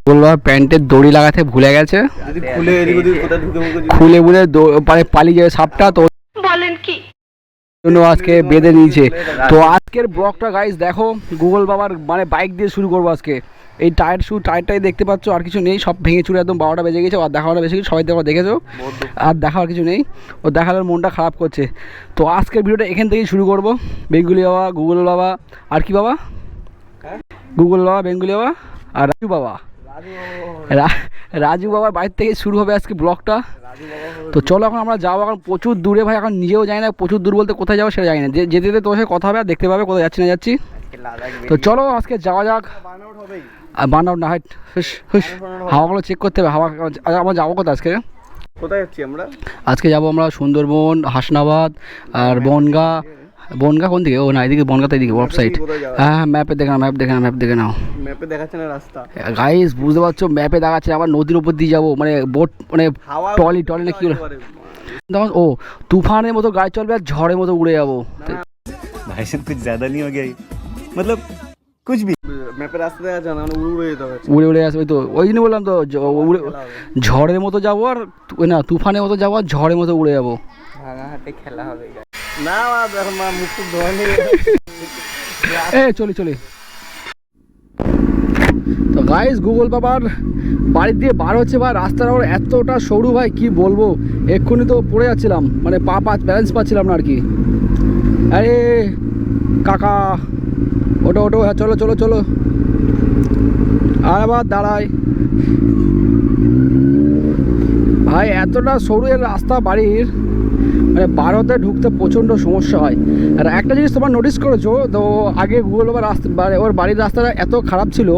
গোল বাবা প্যান্টের দড়ি লাগাতে ভুলে গেছে, খুলে বুলে পালিয়ে যাবে সাপটা, তো বলেন কি জন্য আজকে বেঁধে নিয়েছে। তো আজকের ব্লগটা গাইস দেখো, গুগল বাবার মানে বাইক দিয়ে শুরু করবো আজকে। এই টায়ারটাই দেখতে পাচ্ছ, আর কিছু নেই, সব ভেঙে চুরে একদম 12টা বেজে গেছে। আর দেখানোটা বেশি কিছু সবাই দেখেছো, আর দেখার কিছু নেই, ও দেখানোর মনটা খারাপ করছে। তো আজকের ভিডিওটা এখান থেকেই শুরু করবো। বেঙ্গুলি বাবা, গুগল বাবা, আর কি বাবা, গুগল বাবা, বেঙ্গুলি বাবা, আর রাজু বাবা, রাজু বাবার বাড়ির থেকে শুরু হবে আজকে ব্লগটা। তো চলো এখন আমরা যাবো, এখন প্রচুর দূরে ভাই, এখন নিজেও জানি না প্রচুর দূর বলতে কোথায় যাবো সেটা জানি না। যেতে যেতে তোমার সাথে কথা হবে আর দেখতে পাবে কোথায় যাচ্ছি না যাচ্ছি। তো চলো আজকে যাওয়া যাক। আর বার্ন আউট না, হাইট হাওয়াগুলো চেক করতে হবে। হাওয়া আমরা যাবো কোথায় আজকে, কোথায় যাচ্ছি আমরা? আজকে যাবো আমরা সুন্দরবন, হাসনাবাদ আর বনগা। বনগা কোন দিকে? ও না, এদিকে বনগা, তো এদিকে ওয়েবসাইট। হ্যাঁ ম্যাপে দেখে নাও, ম্যাপ দেখে নাও। ম্যাপে দেখাচ্ছে না রাস্তা গাইস, বুঝতে পারছো ম্যাপে দেখাচ্ছে। আবার নদীর উপর দিয়ে যাবো, মানে বোট, মানে টলি না কি বলে, তখন ও তুফানের মতো গাড়ি চলবে আর ঝড়ের মতো উড়ে যাবো। भाई साहब कुछ ज्यादा नहीं हो गया? मतलब कुछ भी ম্যাপে রাস্তা দেখা যায় না, উড়ে যেতে হবে। উড়ে আসবে, ওই তো ওই জন্য বললাম তো, ঝড়ের মতো যাবো আর না তুফানের মতো যাবো আর ঝড়ের মতো উড়ে যাবো। ভাঙাহাটে খেলা হবে না, এখন মুখ টুক ধোয়া নেই। চলি। তো গাইস, গুগল বাবার বাড়ি দিয়ে বার হচ্ছে ভাই, রাস্তার ওর এতটা সরু ভাই কি বলবো। এক্ষুনি তো পড়ে যাচ্ছিলাম, মানে ব্যালেন্স পাচ্ছিলাম না আর কি। আরে কাকা, ওটো, হ্যাঁ চলো। আর আবার দাঁড়ায় ভাই, এতটা সরু এর রাস্তা বাড়ির, মানে ভারতে ঢুকতে প্রচণ্ড সমস্যা হয়। আর একটা জিনিস তোমার নোটিস করেছো তো, আগে গুগল বাবার রাস্তা, ওর বাড়ির রাস্তাটা এত খারাপ ছিল,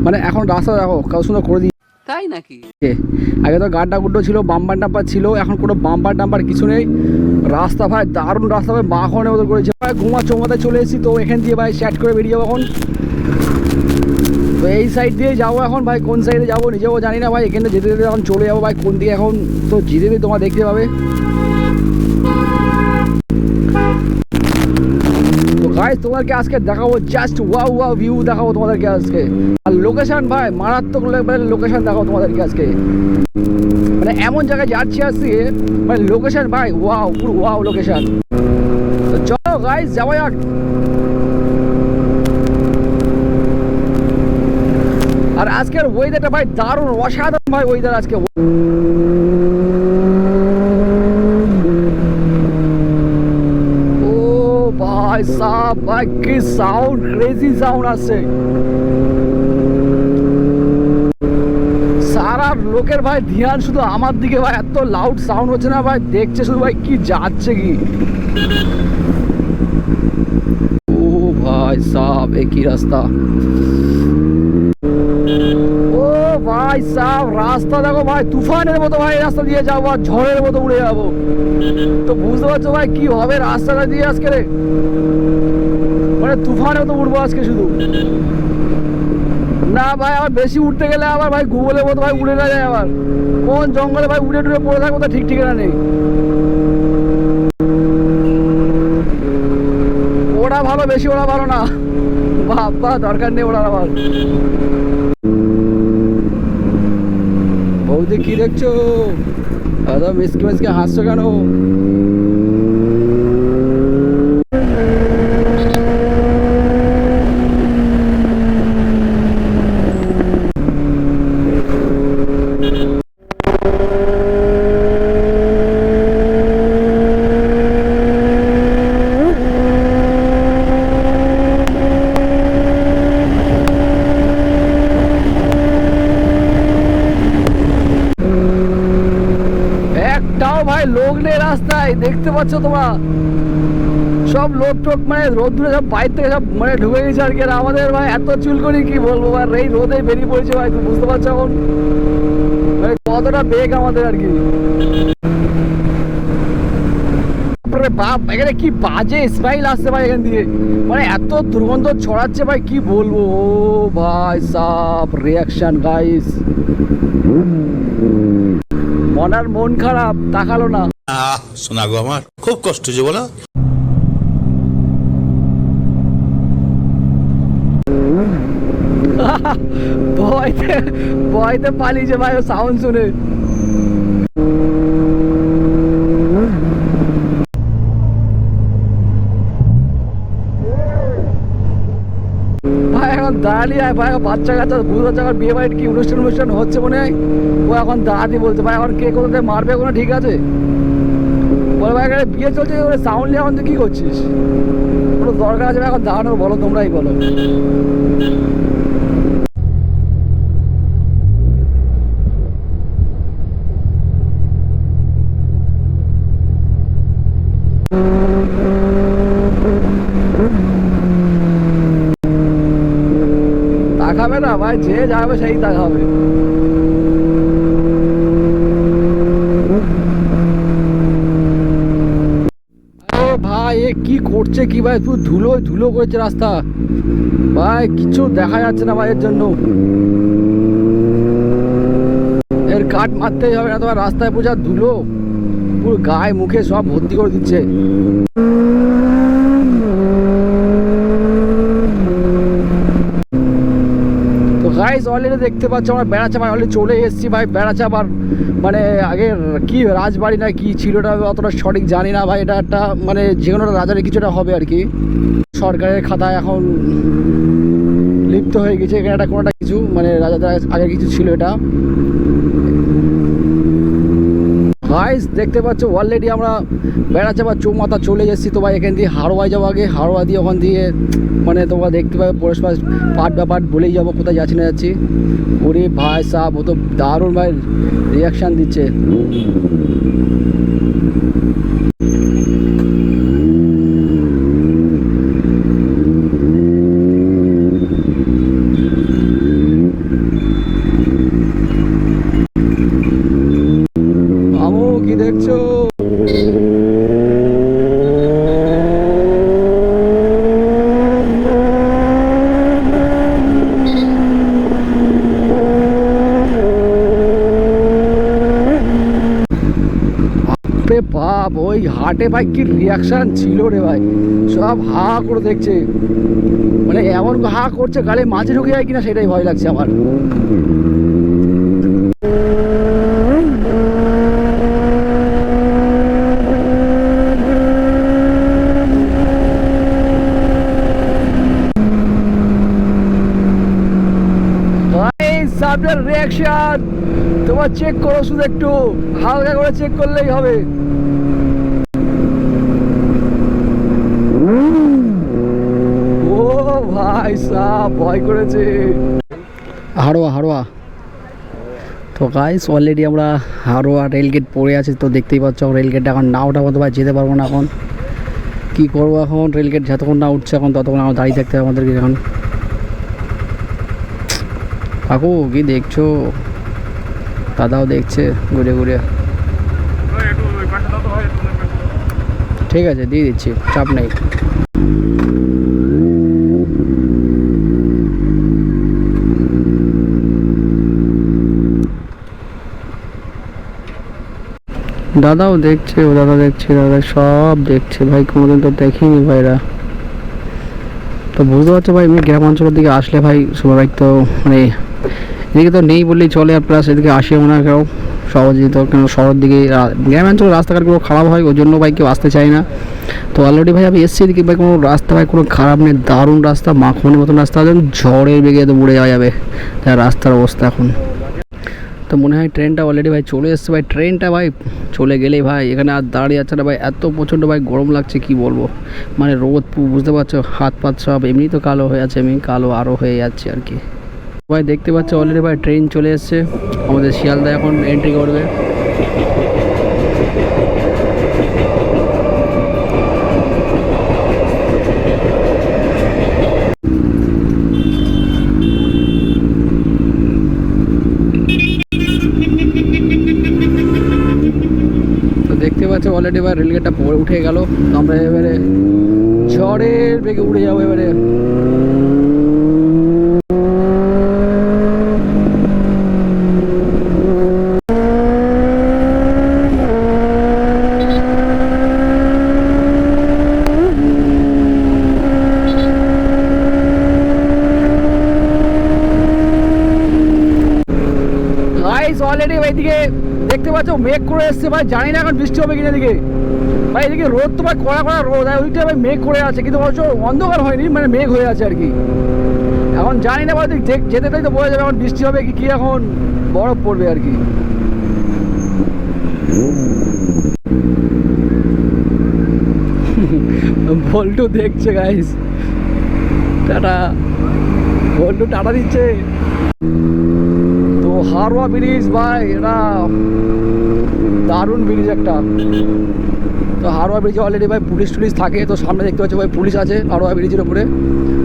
মানে এখন রাস্তা দেখো কত সুন্দর করে দিই। তাই নাকি? আগে তো গাড্ডা গুড্ডো ছিল, বাম্পার টাম্পার ছিল, এখন কোনো বাম্পার টাম্পার কিছু নেই। রাস্তা ভাই দারুণ রাস্তা ভাই, বাহনের মতো করেছে ভাই। চৌমাতে চলে এসেছি, তো এখান দিয়ে ভাই স্যাট করে বেরিয়ে যাবো এখন। তো এই সাইড দিয়ে যাবো এখন ভাই, কোন সাইডে যাবো নিজেও জানি না ভাই। এখানে যেতে এখন চলে যাবো ভাই, কোন দিকে এখন তো যেতে তোমরা দেখতে পাবে। তো গাইস, তোমাদেরকে আজকে দেখাবো জাস্ট ওয়াও ভিউ দেখাবো তোমাদেরকে আজকে। আর লোকেশন ভাই মারাত্মক লোকেশন দেখাবো তোমাদেরকে আজকে, মানে এমন জায়গায় যাচ্ছি আজকে, মানে লোকেশন ভাই ওয়াও, পুরো ওয়াও লোকেশন। তো চলো গাইস যাবো যাক। আর আজকের ওয়েদারটা ভাই দারুণ অসাধারণ ভাই ওয়েদার আজকে। ভাই সাব ভাই কি সাউন্ড, ক্রেজি সাউন্ড আসছে। সারা লোকের ভাই ধ্যান শুধু আমার দিকে ভাই, এত লাউড সাউন্ড হচ্ছে না ভাই, দেখছে শুধু ভাই কি যাচ্ছে কি। ও ভাই সাব একই রাস্তা, ও ভাই সাব রাস্তা দেখো ভাই, তুফানের মতো ভাই রাস্তা দিয়ে যাবো আর ঝড়ের মতো উড়ে যাবো। তো বুঝতে পারছো ভাই কি হবে রাস্তাটা দিয়ে আজকে, মানে তুফানের মতো উঠবো আজকে শুধু। না ভাই আবার বেশি উঠতে গেলে আবার ভাই গুগলের মতো ভাই উড়ে না যায়, আবার কোন জঙ্গলে ভাই উড়ে টুড়ে পড়ে থাকবো তা ঠিক ঠিকানা নেই। ওরা ভালো, বেশি ওরা ভালো না, বাবা দরকার নেই ওরা আবার। বৌদি কি দেখছো? দাদা মিসকে হাসছো কেন? লোক নেই রাস্তায়, দেখতে পাচ্ছ তোমরা, সব লোক টোক মানে রোদ্দুরে সব বাইর থেকে সব মানে ঢুকে গেছে আর কি। আর আমাদের ভাই এত চুলকনি কি বলবো ভাই, এই রোদে বেরিয়ে পড়েছে ভাই, তুমি বুঝতে পারছো এখন মানে কতটা বেগ আমাদের আর কি। বাপ এখানে কি বাজে স্মাইল আসছে ভাই এখান দিয়ে, মানে এত দুর্গন্ধ ছড়াচ্ছে ভাই কি বলবো। ও ভাই সাব রিয়াকশন গাইস, মনার মন খারাপ, তাকালো না। শোনা গো আমার খুব কষ্ট হচ্ছে বলো। ভয়তে ভয়তে পালিয়েছে ভাই সাউন্ড শুনে। ভাই এখন দাঁড়িয়ে ভাই বাচ্চা কাচ্চা বুঝতে পারছে এখন বিয়ে বাড়ির কি অনুষ্ঠান হচ্ছে মনে হয়। ও এখন দাঁড়াতে বলছে ভাই এখন কে কোথাতে মারবে কোনো ঠিক আছে। বলে ভাই এখানে বিয়ে চলছে সাউন্ড নিয়ে এখন তুই কী করছিস, কোনো দরকার আছে এখন দাঁড়ানোর, বলো তোমরাই বলো। তাকাবে না ভাই, যে যাবে সেই তাকাবে। ভাই এ কি করছে কি ভাই, তুই ধুলো ধুলো করেছে রাস্তা ভাই, কিছু দেখা যাচ্ছে না ভাই। এর জন্য এর কাট মারতেই হবে না, তোমার রাস্তায় পূজা ধুলো পুরো গায়ে মুখে সব ভর্তি করে দিচ্ছে। গাইস অলরেডি দেখতে পাচ্ছ আমরা বেড়াচাপায় অলরেডি চলে এসেছি ভাই। বেড়াচাপার মানে আগে কি রাজবাড়ি না কি ছিল ওটা অতটা সঠিক জানি না ভাই। এটা একটা মানে যে কোনো রাজারের কিছুটা হবে আর কি, সরকারের খাতায় এখন লিপ্ত হয়ে গেছে এখানে একটা কোনোটা কিছু, মানে রাজাদের আগে কিছু ছিল এটা। গাইস দেখতে পাচ্ছ অলরেডি আমরা বেড়াচাপা চৌমাথা চলে এসেছি। তো ভাই এখান দিয়ে হাড়োয়ায় যাবো আগে, হাড়োয়া দিয়ে ওখান দিয়ে মানে তোমরা দেখতে পাবে পরস্পর পার্ট বা পার্ট বলেই যাবো কোথায় যাচ্ছি না যাচ্ছি। ওরে ভাই সাহেব ও তো দারুণ ভাই রিয়াকশান দিচ্ছে। আমো কি দেখছো? বাপ ওই হাটে ভাই কি রিয়াকশন ছিল রে ভাই, সব হা করে দেখছে, মানে এমন হা করছে গালে মাঝে ঢুকে যায় কিনা সেটাই ভয় লাগছে আমার। সামনের রিয়াকশন তোমার চেক করো, শুধু একটু হালকা করে চেক করলেই হবে। ও ভাই সাহেব ভয় করেছে। হাড়োয়া হাড়োয়া তো গাইস অলরেডি আমরা হাড়োয়া রেলগেট পড়ে আছি। তো দেখতেই পাচ্ছ রেলগেটটা এখন না ওঠার মতো ভাই যেতে পারবো না। এখন কি করবো, এখন রেলগেট যতক্ষণ না উঠছে এখন ততক্ষণ আমার দাঁড়িয়ে থাকতে হবে আমাদেরকে। এখন কাকু কি দেখছো? দাদাও দেখছে ঘুরে ঘুরে। ঠিক আছে দিয়ে দিচ্ছি, চাপ নেই। দাদাও দেখছে, ও দাদা দেখছে, দাদা সব দেখছে ভাই, কোনোদিন তো দেখিনি ভাইরা। তো বুঝতে পারছো ভাই এমনি গ্রামাঞ্চলের দিকে আসলে ভাই সবাই বাইক তো মানে এদিকে তো নেই বললেই চলে, আর প্লাস এদিকে আসেও না কেউ সহজেই। তো কেন শহরের দিকে গ্রামাঞ্চলের রাস্তাঘাটগুলো খারাপ হয়, ওই জন্য ভাই কেউ আসতে চায় না। তো অলরেডি ভাই আমি এসছি এদিকে ভাই, কোনো রাস্তা ভাই কোনো খারাপ নেই, দারুণ রাস্তা, মাখনের মতন রাস্তা, ঝড়ের বেগে তো উড়ে যাওয়া যাবে যা রাস্তার অবস্থা এখন। তো মনে হয় ট্রেনটা অলরেডি ভাই চলে এসছে ভাই। ট্রেনটা ভাই চলে গেলেই ভাই এখানে আর দাঁড়িয়ে যাচ্ছে না ভাই, এত প্রচণ্ড ভাই গরম লাগছে কি বলবো, মানে রোদ বুঝতে পারছো, হাত পাত সব এমনি তো কালো হয়ে আছে, এমনি কালো আরও হয়ে যাচ্ছে আর কি। ভাই দেখতে পাচ্ছ অলরেডি ভাই ট্রেন চলে এসছে, আমাদের শিয়ালদা এখন এন্ট্রি করবে। দেখতে পাচ্ছ অলরেডি এবার রেলগেটটা পরে উঠে গেল। আমরা এবারে ঝড়ের বেগে উড়ে যাবো এবারে। গাইস অলরেডি এইদিকে দেখতে পাচ্ছ মেঘ করে এসছে ভাই, জানি না এখন বৃষ্টি হবে কিনা এদিকে ভাই। এদিকে রোদ তো ভাই কড়া কড়া রোদ, আর ওইটা ভাই মেঘ করে আছে, কিন্তু অবশ্য অন্ধকার হয়নি, মানে মেঘ হয়ে আছে আর কি। এখন জানি না ভাই যেতে তো বোঝা যাবে এখন বৃষ্টি হবে কি এখন বরফ পড়বে আর কি। বল্টু দেখছে গাইস, টাটা, বল্টু টাটা দিচ্ছে। তো হারোয়া ব্রিজ ভাই, এটা দারুণ ব্রিজ একটা। তো হারোয়া ব্রিজে অলরেডি ভাই পুলিশ টুলিশ থাকে, তো সামনে দেখতে পাচ্ছি ভাই পুলিশ আছে হারোয়া ব্রিজের উপরে।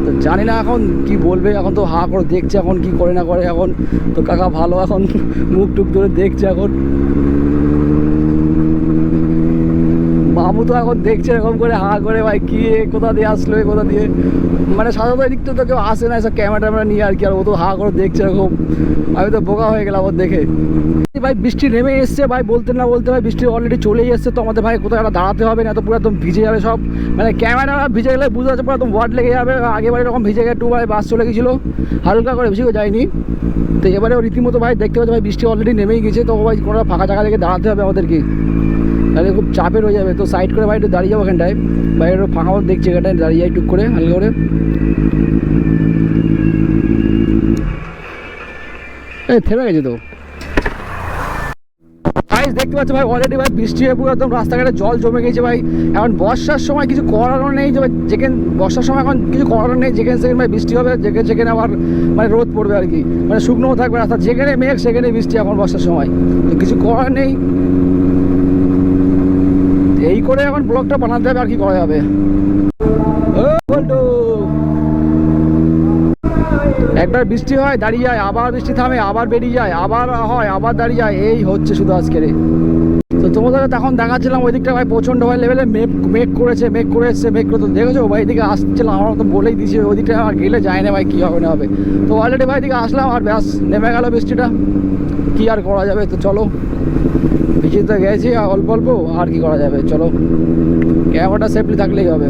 তো জানি না এখন কি বলবে, এখন তো হা করে দেখছে এখন কি করে না করে। এখন তো কাকা ভালো এখন মুখ টুক ধরে দেখছে এখন। মামু তো এখন দেখছে এরকম করে হা করে ভাই, কি কোথা দিয়ে আসলো কোথা দিয়ে, মানে সাধারণত এদিক তো কেউ আসে না এসব ক্যামেরা ট্যামেরা নিয়ে আর কি। আর ও তো হা করে দেখছে এরকম, আমি তো বোকা হয়ে গেলাম ওর দেখে। ভাই বৃষ্টি নেমে এসছে ভাই, বলতে না বলতে ভাই বৃষ্টি অলরেডি চলেই এসছে। তো আমাদের ভাই কোথাও একটা দাঁড়াতে হবে না, তো পুরো একদম ভিজে যাবে সব, মানে ক্যামেরা ভিজে গেলে বুঝতে পারছে পুরো একদম ওয়াট লেগে যাবে। আগেবার এরকম ভিজে গেলে একটু ভাই বাস চলে গেছিলো হালকা করে, বেশি করে যায়নি। তো এবারেও রীতিমতো ভাই দেখতে পাচ্ছি ভাই বৃষ্টি অলরেডি নেমেই গেছে। তো ভাই কোনো ফাঁকা জায়গা থেকে দাঁড়াতে হবে আমাদেরকে, তাহলে খুব চাপের হয়ে যাবে। তো সাইড করে ভাই একটু দাঁড়িয়ে যাবো এখানটায়, ভাই একটু ফাঁকা মতো দেখছি এখানটায় দাঁড়িয়ে যাই টুক করে হালকা করে। থেমে গেছে তো গাইস, দেখতে পাচ্ছ ভাই অলরেডি ভাই বৃষ্টি হয়ে পুরো একদম রাস্তাঘাটে জল জমে গেছে ভাই। এখন বর্ষার সময় কিছু করারও নেই যে যেখানে বর্ষার সময় এখন কিছু করারও নেই, যেখানে সেখানে ভাই বৃষ্টি হবে, যেখানে সেখানে আবার মানে রোদ পড়বে আর কি, মানে শুকনোও থাকবে রাস্তা, যেখানে মেঘ সেখানে বৃষ্টি এখন বর্ষার সময়, তো কিছু করার নেই। এই করে এখন ব্লগটা বানাতে হবে, আর কি করা যাবে। একবার বৃষ্টি হয় দাঁড়িয়ে যায়, আবার বৃষ্টি থামে আবার বেরিয়ে যায়, আবার হয় আবার দাঁড়িয়ে যায়, এই হচ্ছে শুধু আজকের। তো তোমাদের তখন দেখাচ্ছিলাম ওই দিকটা ভাই প্রচণ্ড ভাই লেভেলে মেঘ করেছে, মেঘ করে এসছে, মেঘ করে তো দেখেছো ভাই এদিকে আসছিলাম, আমার তো বলেই দিয়েছি ওই দিকটা আমার গেলে যায় না ভাই, কী হবে না হবে। তো অলরেডি ভাই এদিকে আসলাম আর ব্যাস নেমে গেল বৃষ্টিটা, কী আর করা যাবে। তো চলো ভিজে তো গেছি অল্প অল্প, আর কি করা যাবে, চলো ক্যামেরাটা সেফলি থাকলেই হবে।